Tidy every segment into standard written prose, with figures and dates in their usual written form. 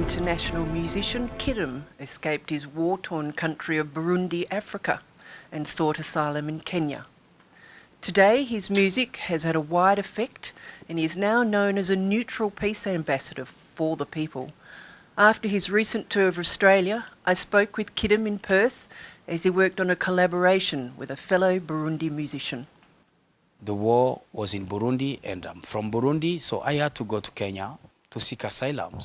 international musician KIDUM escaped his war-torn country of Burundi, Africa, and sought asylum in Kenya. Today, his music has had a wide effect, and he is now known as a neutral peace ambassador for the people. After his recent tour of Australia, I spoke with KIDUM in Perth as he worked on a collaboration with a fellow Burundi musician. The war was in Burundi, and I'm from Burundi, so I had to go to Kenya to seek asylum.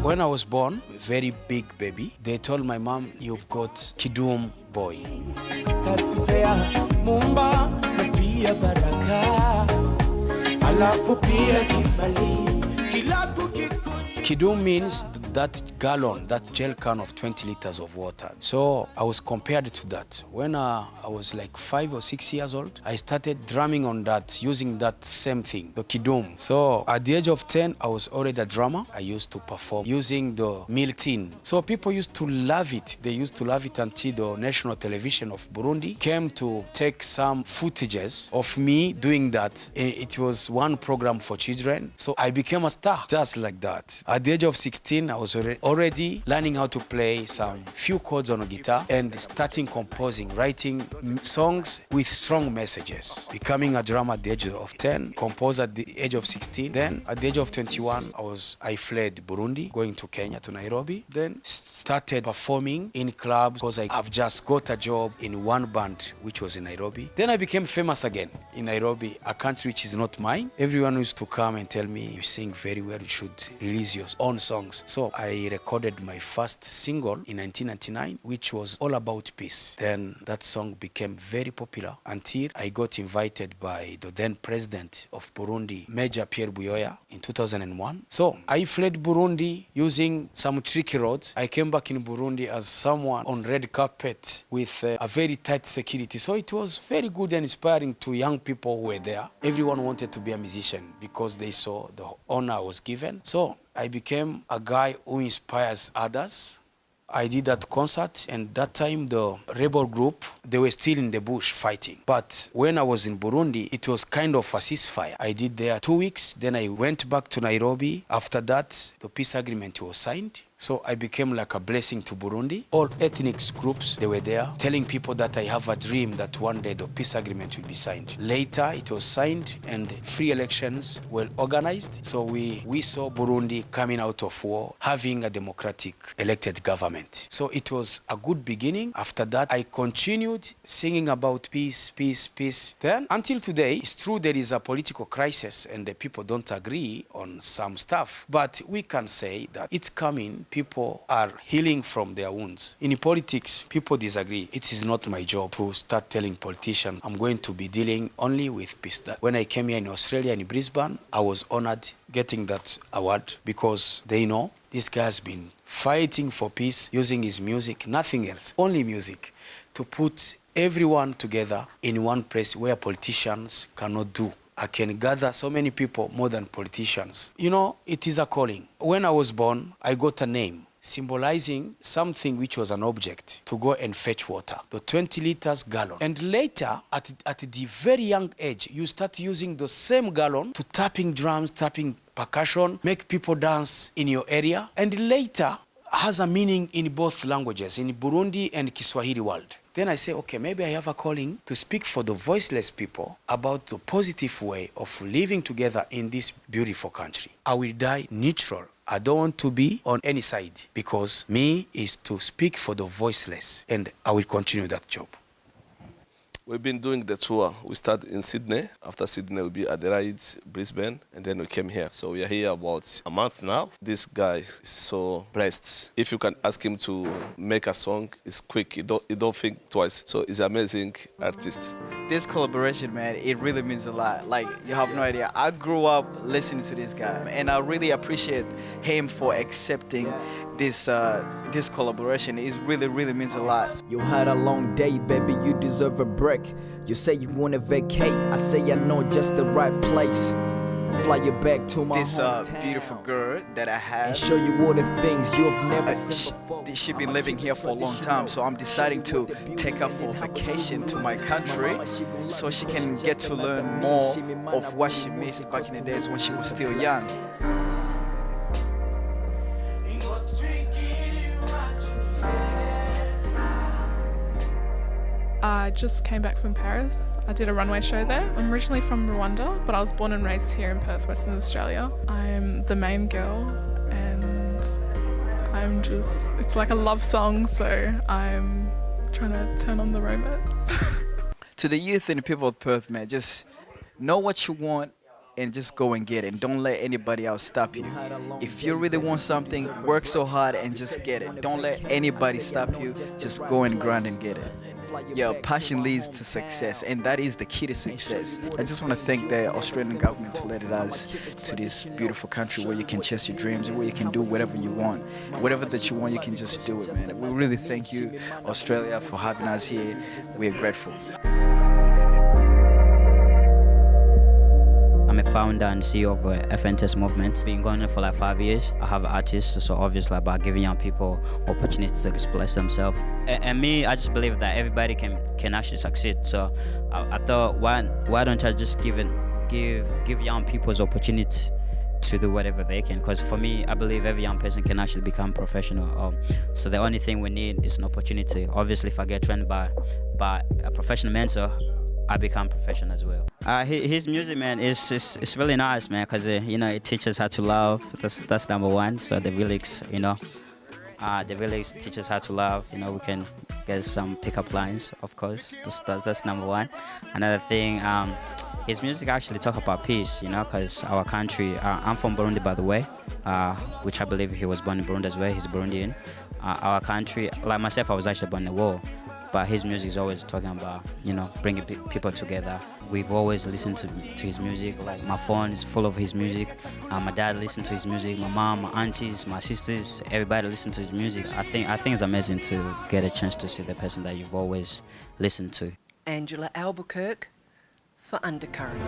When I was born, very big baby, they told my mom, "You've got KIDUM boy." KIDUM means that gallon, that gel can of 20 liters of water. So I was compared to that. When I was like 5 or 6 years old, I started drumming on that, using that same thing, the KIDUM. So at the age of 10, I was already a drummer. I used to perform using the meal tin. So people used to love it. They used to love it until the national television of Burundi came to take some footages of me doing that. It was one program for children. So I became a star, just like that. At the age of 16, I was already learning how to play some few chords on a guitar and starting composing, writing songs with strong messages. Becoming a drummer at the age of 10, composer at the age of 16. Then at the age of 21, I fled Burundi, going to Kenya, to Nairobi. Then started performing in clubs because I've just got a job in one band which was in Nairobi. Then I became famous again in Nairobi, a country which is not mine. Everyone used to come and tell me, "You sing very well, you should release your own songs." So I recorded my first single in 1999, which was all about peace. Then that song became very popular until I got invited by the then president of Burundi, Major Pierre Buyoya, in 2001. So I fled Burundi using some tricky roads. I came back in Burundi as someone on red carpet with a very tight security. So it was very good and inspiring to young people who were there. Everyone wanted to be a musician because they saw the honor I was given. So I became a guy who inspires others. I did that concert, and that time the rebel group, they were still in the bush fighting. But when I was in Burundi, it was kind of a ceasefire. I did there 2 weeks, then I went back to Nairobi. After that, the peace agreement was signed. So I became like a blessing to Burundi. All ethnic groups, they were there, telling people that I have a dream that one day the peace agreement will be signed. Later, it was signed and free elections were organized. So we saw Burundi coming out of war, having a democratic elected government. So it was a good beginning. After that, I continued singing about peace, peace, peace. Then, until today, it's true there is a political crisis and the people don't agree on some stuff. But we can say that it's coming. People are healing from their wounds. In politics, people disagree. It is not my job to start telling politicians I'm going to be dealing only with peace. When I came here in Australia, in Brisbane, I was honored getting that award because they know this guy has been fighting for peace using his music, nothing else, only music, to put everyone together in one place where politicians cannot do. I can gather so many people more than politicians. You know, it is a calling. When I was born, I got a name symbolizing something which was an object to go and fetch water, the 20 liters gallon. And later, at the very young age, you start using the same gallon to tapping drums, tapping percussion, make people dance in your area. And later, has a meaning in both languages, in Burundi and Kiswahili world. Then I say, okay, maybe I have a calling to speak for the voiceless people about the positive way of living together in this beautiful country. I will die neutral. I don't want to be on any side because me is to speak for the voiceless, and I will continue that job. We've been doing the tour. We started in Sydney. After Sydney, we'll be Adelaide, Brisbane, and then we came here. So we are here about a month now. This guy is so blessed. If you can ask him to make a song, it's quick. You don't think twice. So he's an amazing artist. This collaboration, man, it really means a lot. Like, you have no idea. I grew up listening to this guy, and I really appreciate him for accepting this collaboration. It really means a lot. You had a long day, baby, you deserve a break. You say you wanna vacate, I say I know just the right place. Fly you back to my this hometown. beautiful girl that I have. And show you all the things you have never seen before. She's been living here for a long time, so I'm deciding to take her for vacation to my country so she can get to learn more of what she missed back in the days when she was still young. I just came back from Paris. I did a runway show there. I'm originally from Rwanda, but I was born and raised here in Perth, Western Australia. I'm the main girl and it's like a love song, so I'm trying to turn on the romance. To the youth and the people of Perth, man, just know what you want and just go and get it. And don't let anybody else stop you. If you really want something, work so hard and just get it. Don't let anybody stop you. Just go and grind and get it. Yeah, passion leads to success, and that is the key to success. I just want to thank the Australian government to let us to this beautiful country where you can chase your dreams, where you can do whatever you want. Whatever that you want, you can just do it, man. We really thank you, Australia, for having us here. We are grateful. I'm a founder and CEO of FNTS movement. Been going on for like 5 years. I have artists, so obviously about giving young people opportunities to express themselves. And me, I just believe that everybody can actually succeed. So I thought, why don't I just give young people the opportunity to do whatever they can? Because for me, I believe every young person can actually become professional. So the only thing we need is an opportunity. Obviously, if I get trained by a professional mentor, I become professional as well. His music, man, is really nice, man, because it teaches how to love. That's number one. So the lyrics, the lyrics teach us how to love. We can get some pickup lines, of course. That's number one. Another thing, his music actually talk about peace, because our country. I'm from Burundi, by the way, which I believe he was born in Burundi as well. He's Burundian. Our country, like myself, I was actually born in the war. But his music is always talking about, bringing people together. We've always listened to his music. Like my phone is full of his music. My dad listened to his music. My mom, my aunties, my sisters, everybody listened to his music. I think it's amazing to get a chance to see the person that you've always listened to. Angela Albuquerque for Undercurrent.